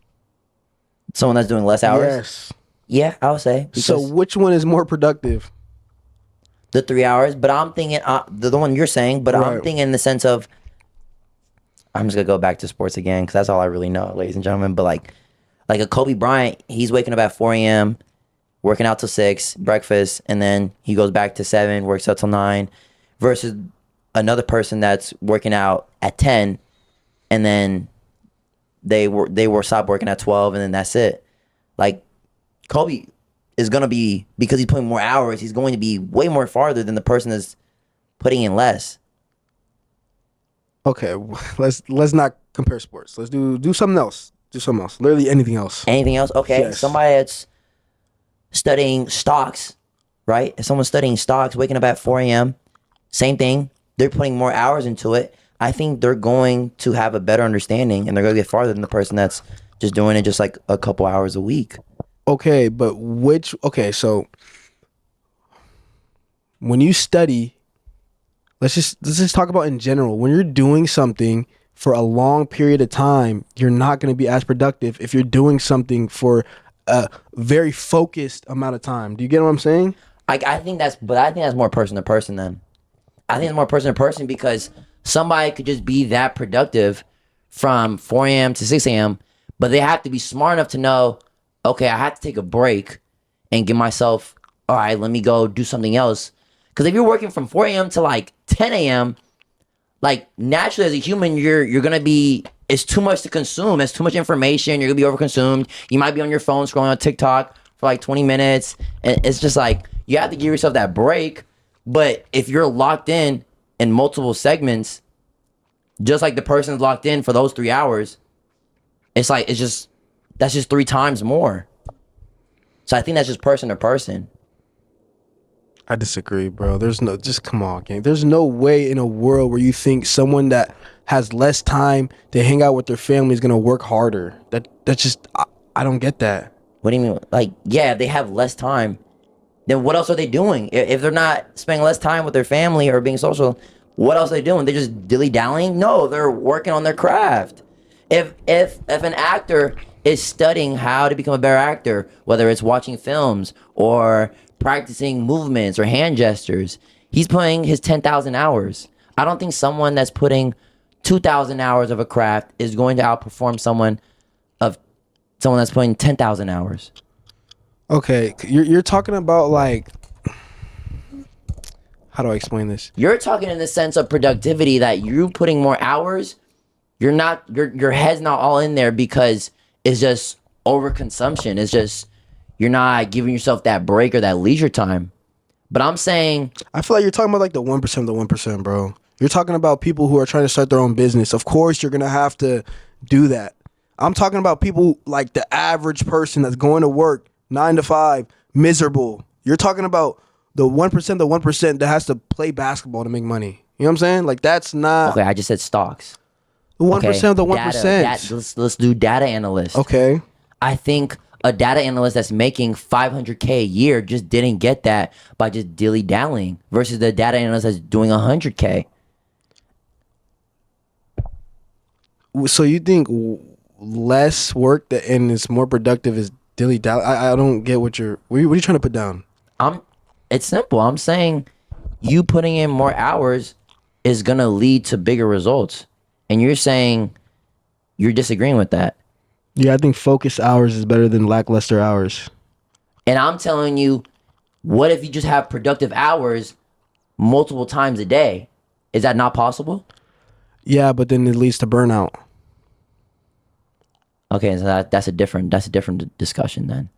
Someone that's doing less hours? Yes. Yeah, I would say. So which one is more productive? The 3 hours, but I'm thinking the one you're saying, but I'm Right. thinking in the sense of I'm just gonna go back to sports again because that's all I really know, ladies and gentlemen. But like a Kobe Bryant, he's waking up at 4 a.m., working out till 6, breakfast, and then he goes back to 7, works out till 9, versus another person that's working out at 10, and then they were stop working at 12, and then that's it. Like Kobe is gonna be, because he's putting more hours, he's going to be way more farther than the person that's putting in less. Okay, let's not compare sports. Let's do something else. Do something else. Literally anything else. Anything else? Okay. Yes. Somebody that's studying stocks, right? If someone's studying stocks, waking up at 4 a.m., same thing. They're putting more hours into it. I think they're going to have a better understanding and they're going to get farther than the person that's just doing it just like a couple hours a week. Okay, but so when you study, let's just talk about in general. When you're doing something for a long period of time, you're not going to be as productive if you're doing something for a very focused amount of time. Do you get what I'm saying? I think that's more person to person then. I think it's more person to person because somebody could just be that productive from 4 a.m. to 6 a.m., but they have to be smart enough to know, okay, I have to take a break and give myself, all right, let me go do something else. Because if you're working from 4 a.m. to like 10 a.m., like naturally as a human, you're gonna be, it's too much to consume. It's too much information. You're gonna be overconsumed. You might be on your phone scrolling on TikTok for like 20 minutes. And it's just like, you have to give yourself that break. But if you're locked in multiple segments, just like the person's locked in for those 3 hours, it's like, that's just 3 times more. So I think that's just person to person. I disagree, bro. Just come on, gang. There's no way in a world where you think someone that has less time to hang out with their family is gonna work harder. That's just I don't get that. What do you mean? Like, yeah, they have less time. Then what else are they doing? If they're not spending less time with their family or being social, what else are they doing? They're just dilly-dallying? No, they're working on their craft. If an actor is studying how to become a better actor, whether it's watching films or practicing movements or hand gestures, he's putting his 10,000 hours. I don't think someone that's putting 2,000 hours of a craft is going to outperform someone that's putting 10,000 hours. Okay, you're talking about like, how do I explain this? You're talking in the sense of productivity that you putting more hours, your head's not all in there because it's just overconsumption. It's just you're not giving yourself that break or that leisure time. But I'm saying, I feel like you're talking about like the 1% of the 1%, bro. You're talking about people who are trying to start their own business. Of course, you're gonna have to do that. I'm talking about people like the average person that's going to work 9 to 5, miserable. You're talking about the 1%, the 1% that has to play basketball to make money. You know what I'm saying? Like that's not okay, I just said stocks. the 1% of the 1%. Let's do data analyst. Okay. I think a data analyst that's making $500K a year just didn't get that by just dilly-dallying versus the data analyst that's doing $100K. So you think less work and is more productive is dilly-dally? I don't get what are you trying to put down? It's simple. I'm saying you putting in more hours is going to lead to bigger results. And you're saying you're disagreeing with that. Yeah, I think focused hours is better than lackluster hours. And I'm telling you, What if you just have productive hours multiple times a day? Is that not possible? Yeah, but then it leads to burnout. Okay, so that's a different discussion then.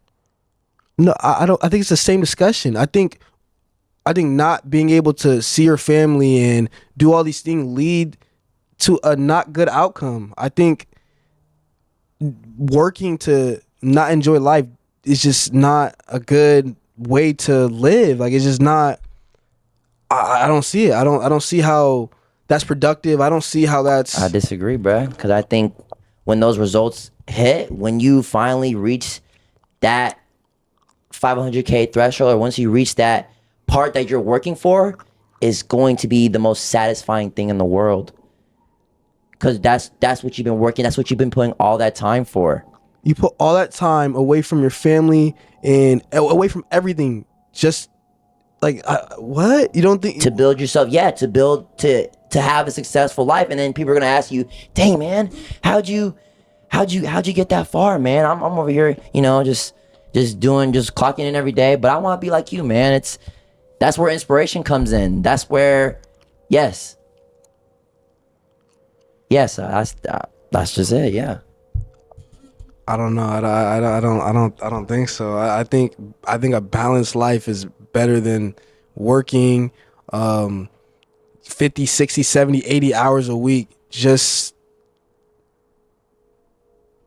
No, I don't. I think it's the same discussion. I think not being able to see your family and do all these things lead to a not good outcome. I think working to not enjoy life is just not a good way to live. Like, it's just not. I don't see it. I don't see how that's productive. I don't see how that's. I disagree, bro. Because I think when those results hit, when you finally reach that 500K threshold, or once you reach that part that you're working for, is going to be the most satisfying thing in the world. Because that's what you've been working. That's what you've been putting all that time for. You put all that time away from your family and away from everything. Just like what? You don't think to build yourself? Yeah, to have a successful life, and then people are gonna ask you, "Dang, man, how'd you get that far, man? I'm over here, just clocking in every day, but I want to be like you, man." That's where inspiration comes in. That's where, yes, that's just it. Yeah. I don't know. I don't think so. I think a balanced life is better than working 50, 60, 70, 80 hours a week just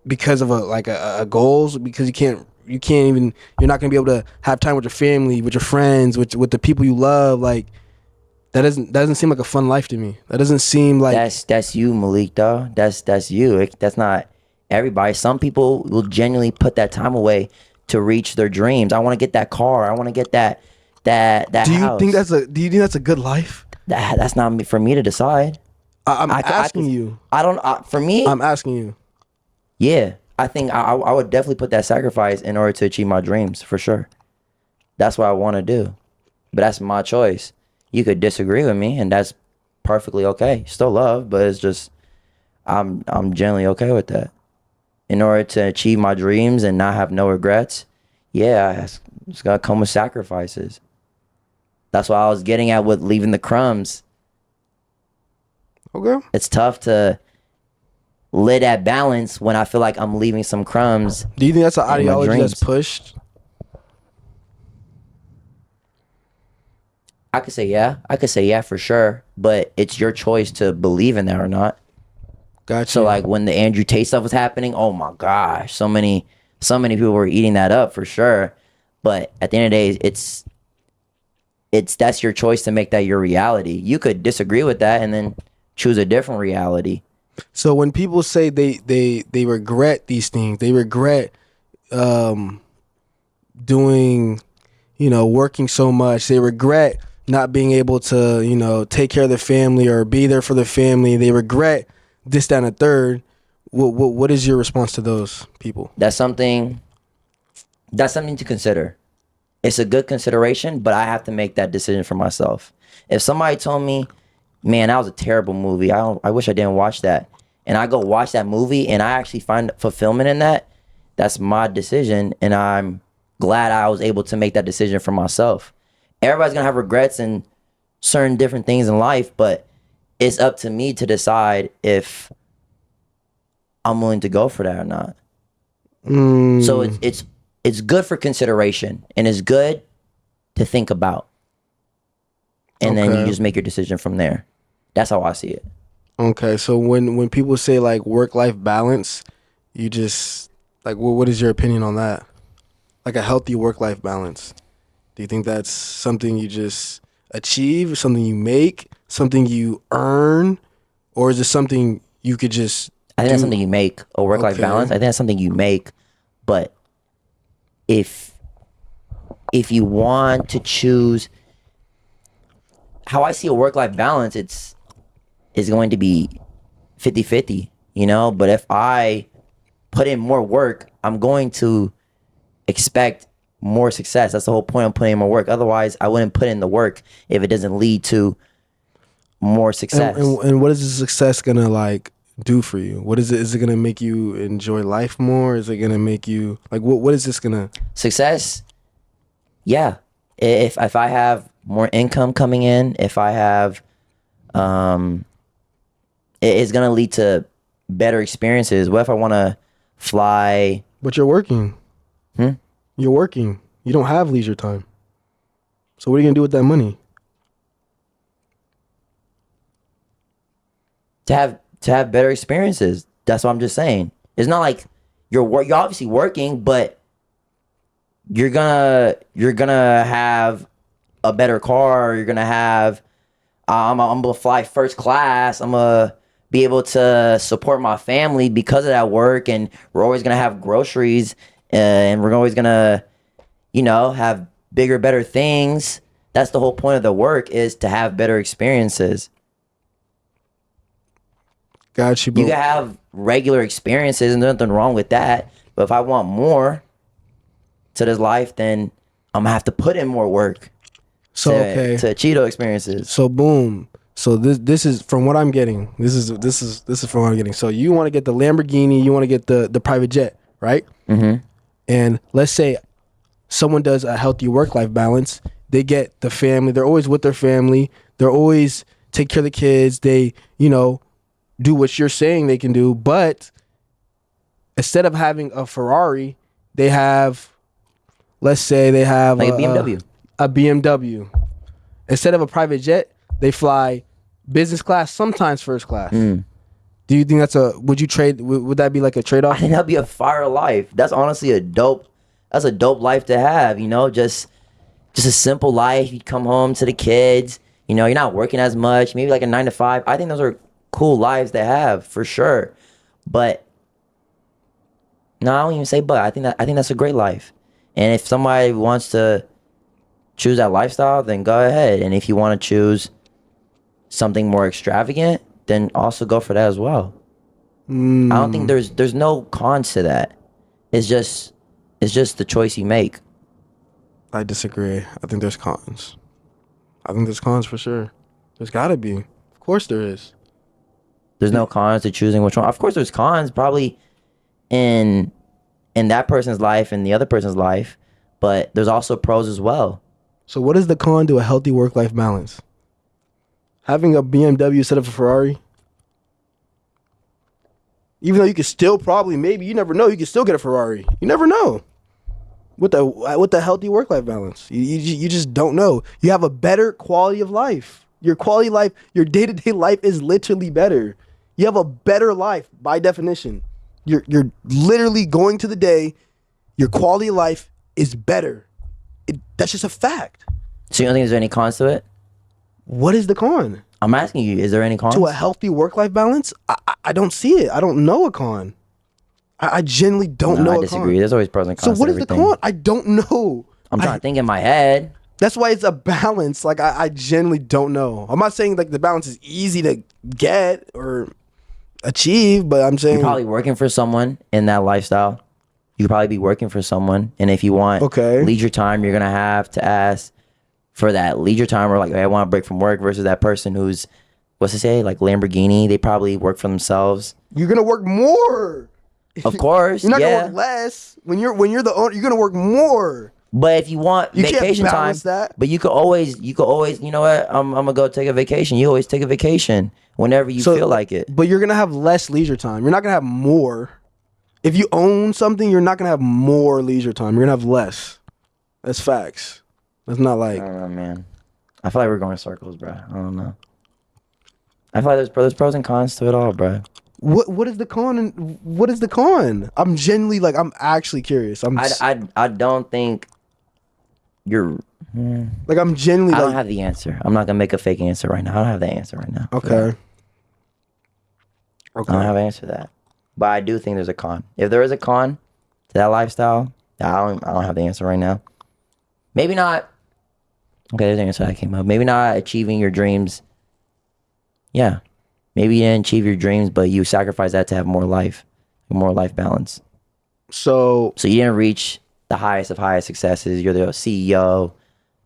because of a goals, because you're not going to be able to have time with your family, with your friends, with the people you love. Like, that doesn't seem like a fun life to me. That doesn't seem like that's you, Malik, though. That's you. That's not everybody. Some people will genuinely put that time away to reach their dreams. I want to get that car. I want to get that do you house. think that's a good life? That's not for me to decide. I'm asking you. I don't. For me, I'm asking you. Yeah, I think I would definitely put that sacrifice in order to achieve my dreams, for sure. That's what I want to do, but that's my choice. You could disagree with me, and that's perfectly okay. Still love, but it's just I'm generally okay with that. In order to achieve my dreams and not have no regrets, yeah, it's gotta come with sacrifices. That's what I was getting at with leaving the crumbs. Okay. It's tough to live that balance when I feel like I'm leaving some crumbs. Do you think that's an ideology that's pushed? I could say yeah for sure, but it's your choice to believe in that or not. Gotcha. So like when the Andrew Tate stuff was happening, oh my gosh, so many people were eating that up for sure. But at the end of the day, that's your choice to make that your reality. You could disagree with that and then choose a different reality. So when people say they regret these things, they regret doing, working so much, they regret not being able to, take care of their family or be there for their family, they regret this, that, and a third. What is your response to those people? That's something to consider. It's a good consideration, but I have to make that decision for myself. If somebody told me, man, that was a terrible movie, I wish I didn't watch that, and I go watch that movie and I actually find fulfillment in that, that's my decision, and I'm glad I was able to make that decision for myself. Everybody's gonna have regrets and certain different things in life, but it's up to me to decide if I'm willing to go for that or not. So it's good for consideration, and it's good to think about, and then you just make your decision from there. That's how I see it. Okay, so when people say like work-life balance, you just like what is your opinion on that? Like a healthy work-life balance. Do you think that's something you just achieve, something you make, something you earn, or is it something you could just I think that's something you make, a work-life balance. I think that's something you make, but if you want to choose, how I see a work-life balance, it's going to be 50-50, but if I put in more work, I'm going to expect more success. That's the whole point of putting in more work. Otherwise, I wouldn't put in the work if it doesn't lead to more success. And what is the success gonna like do for you? What is it? Is it gonna make you enjoy life more? Is it gonna make you like what is this gonna success? Yeah, if I have more income coming in, if I have, it's gonna lead to better experiences. What if I want to fly? But you're working. You're working. You don't have leisure time. So what are you gonna do with that money? To have better experiences. That's what I'm just saying. It's not like you're obviously working, but you're gonna have a better car. You're gonna have I'm gonna fly first class. I'm gonna be able to support my family because of that work, and we're always gonna have groceries, and we're always gonna, have bigger, better things. That's the whole point of the work, is to have better experiences. Got you. You can have regular experiences, and there's nothing wrong with that. But if I want more to this life, then I'm gonna have to put in more work. So to achieve those experiences. So boom. So this is from what I'm getting. This is from what I'm getting. So you want to get the Lamborghini, you want to get the private jet, right? Mm-hmm. And let's say someone does a healthy work-life balance. They get the family. They're always with their family. They're always take care of the kids. They, do what you're saying they can do. But instead of having a Ferrari, they have, let's say they have like a BMW. A BMW. Instead of a private jet, they fly business class, sometimes first class. Do you think would that be like a trade-off? I think that'd be a fire life. That's honestly a dope life to have, just a simple life. You come home to the kids, you're not working as much, maybe like a 9 to 5. I think those are cool lives to have for sure. But no, I don't even say but. I think that's a great life. And if somebody wants to choose that lifestyle, then go ahead. And if you want to choose something more extravagant, then also go for that as well. I don't think there's no cons to that. It's just the choice you make. I disagree. I think there's cons. I think there's cons for sure. There's gotta be. Of course there is. There's no cons to choosing which one. Of course there's cons probably in that person's life and the other person's life, but there's also pros as well. So what is the con to a healthy work-life balance? Having a BMW instead of a Ferrari? Even though you could still probably, maybe, you never know, you could still get a Ferrari. You never know. With the healthy work-life balance. You just don't know. You have a better quality of life. Your quality of life, your day-to-day life is literally better. You have a better life by definition. You're literally going to the day, your quality of life is better. That's just a fact. So you don't think there's any cons to it? What is the con? I'm asking you, is there any cons? To a healthy work-life balance? I don't see it. I don't know a con. I genuinely don't know a con. I disagree. There's always pros and cons. So what is the con? I don't know. I'm trying to think in my head. That's why it's a balance. Like, I genuinely don't know. I'm not saying like the balance is easy to get or achieve, but I'm saying you're probably working for someone in that lifestyle. You could probably be working for someone, and if you want leisure time, you're gonna have to ask for that leisure time, or like, hey, I want a break from work, versus that person who's, what's it say, like Lamborghini. They probably work for themselves. You're gonna work more. Of course, you're not gonna work less. When you're the owner, you're gonna work more. But if you want vacation time, but you could always, you know what? I'm gonna go take a vacation. You always take a vacation whenever you feel like it. But you're gonna have less leisure time. You're not gonna have more. If you own something, you're not gonna have more leisure time. You're gonna have less. That's facts. That's not like. I don't know, man. I feel like we're going in circles, bro. I don't know. I feel like there's pros and cons to it all, bro. What is the con? And what is the con? I'm genuinely like, I'm actually curious. I don't think you're like, I'm genuinely. I don't have the answer. I'm not gonna make a fake answer right now. I don't have the answer right now. Okay. I don't have an answer to that. But I do think there's a con. If there is a con to that lifestyle, I don't have the answer right now. Maybe not. Okay, there's an answer that came up. Maybe not achieving your dreams. Yeah. Maybe you didn't achieve your dreams, but you sacrificed that to have more life balance. So you didn't reach the highest of highest successes. You're the CEO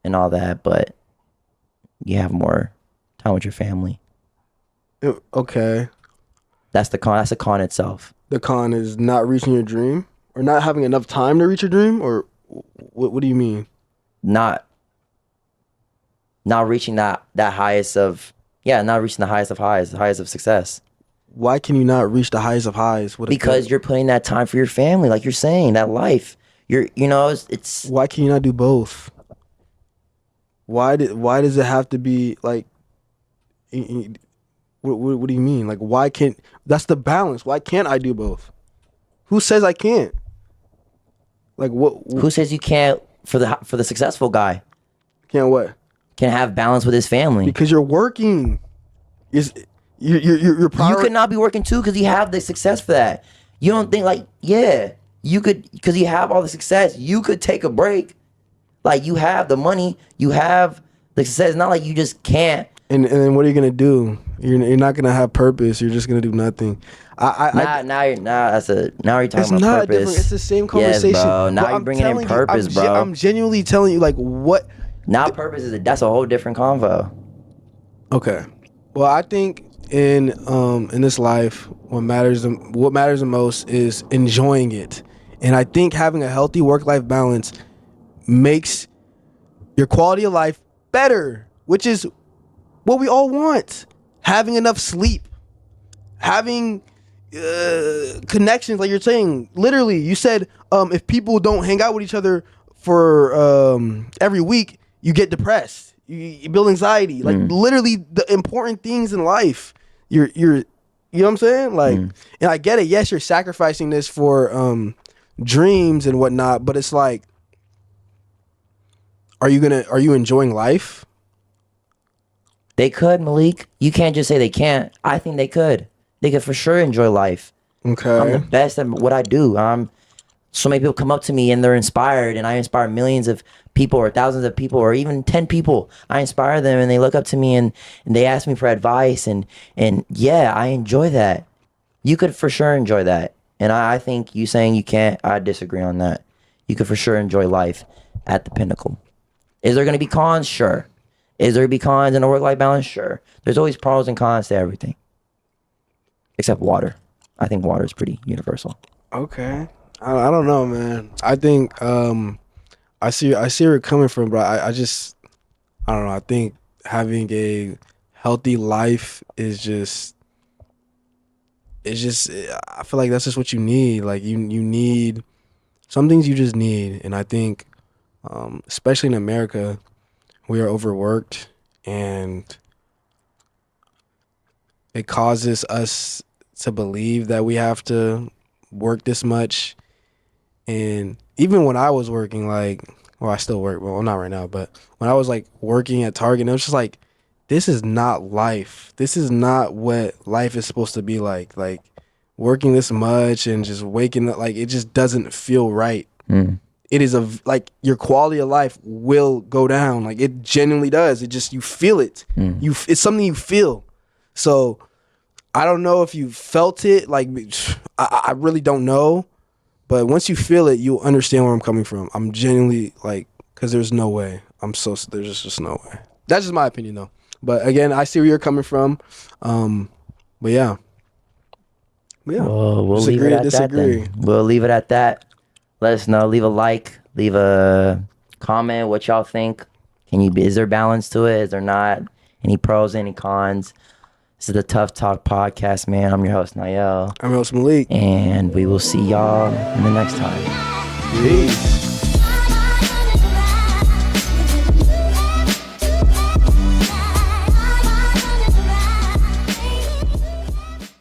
and all that, but you have more time with your family. Okay. That's the con. That's the con itself. The con is not reaching your dream, or not having enough time to reach your dream, or what do you mean? Not not reaching that highest of not reaching the highest of highs, the highest of success. Why can you not reach the highest of highs? Because you're putting that time for your family, like you're saying, that life. It's why can you not do both? Why does it have to be like? What do you mean? Like, why can't? That's the balance. Why can't I do both? Who says I can't? Like, what? Who says you can't for the successful guy? Can't what? Can have balance with his family. Because you're working. You're You could not be working too because you have the success for that. You don't think like, you could, because you have all the success. You could take a break. Like, you have the money, you have the success. It's not like you just can't. And then what are you gonna do? You're not gonna have purpose. You're just gonna do nothing. Now you're talking about not purpose. Different. It's the same conversation. Yes, bro. Now you're bringing in purpose, bro. I'm genuinely telling you, like, what? Now purpose that's a whole different convo. Okay. Well, I think in this life, what matters the most is enjoying it, and I think having a healthy work-life balance makes your quality of life better, which is what we all want. Having enough sleep, having connections, like you're saying. Literally, you said if people don't hang out with each other for every week, you get depressed. You build anxiety. Like literally, the important things in life. You're you know what I'm saying? Like, and I get it. Yes, you're sacrificing this for dreams and whatnot, but it's like, are you enjoying life? They could, Malik. You can't just say they can't. I think they could. They could for sure enjoy life. Okay. I'm the best at what I do. So many people come up to me and they're inspired, and I inspire millions of people or thousands of people or even 10 people. I inspire them and they look up to me and they ask me for advice, and yeah, I enjoy that. You could for sure enjoy that. And I think you saying you can't, I disagree on that. You could for sure enjoy life at the pinnacle. Is there going to be cons? Sure. Is there going to be cons in a work-life balance? Sure. There's always pros and cons to everything. Except water. I think water is pretty universal. Okay. I don't know, man. I think I see where you're coming from, bro. I don't know. I think having a healthy life is I feel like that's just what you need. Like you need some things you just need, and I think especially in America, we are overworked, and it causes us to believe that we have to work this much. And even when I was working, like, well, I still work, well, not right now, but when I was like working at Target, it was just like, this is not life. This is not what life is supposed to be like. Like, working this much and just waking up, like, it just doesn't feel right. It is like your quality of life will go down. Like, it genuinely does. It just, you feel it. It's something you feel. So I don't know if you felt it. Like, I really don't know. But once you feel it, you'll understand where I'm coming from. I'm genuinely like, because there's no way. There's just no way. That's just my opinion, though. But again, I see where you're coming from. But yeah. Well, we'll leave it at that then. We'll leave it at that. Let us know. Leave a like. Leave a comment. What y'all think? Is there balance to it? Is there not? Any pros? Any cons? This is the Tuff Talk Podcast, man. I'm your host, Naiel. I'm your host, Malik. And we will see y'all in the next time. Peace.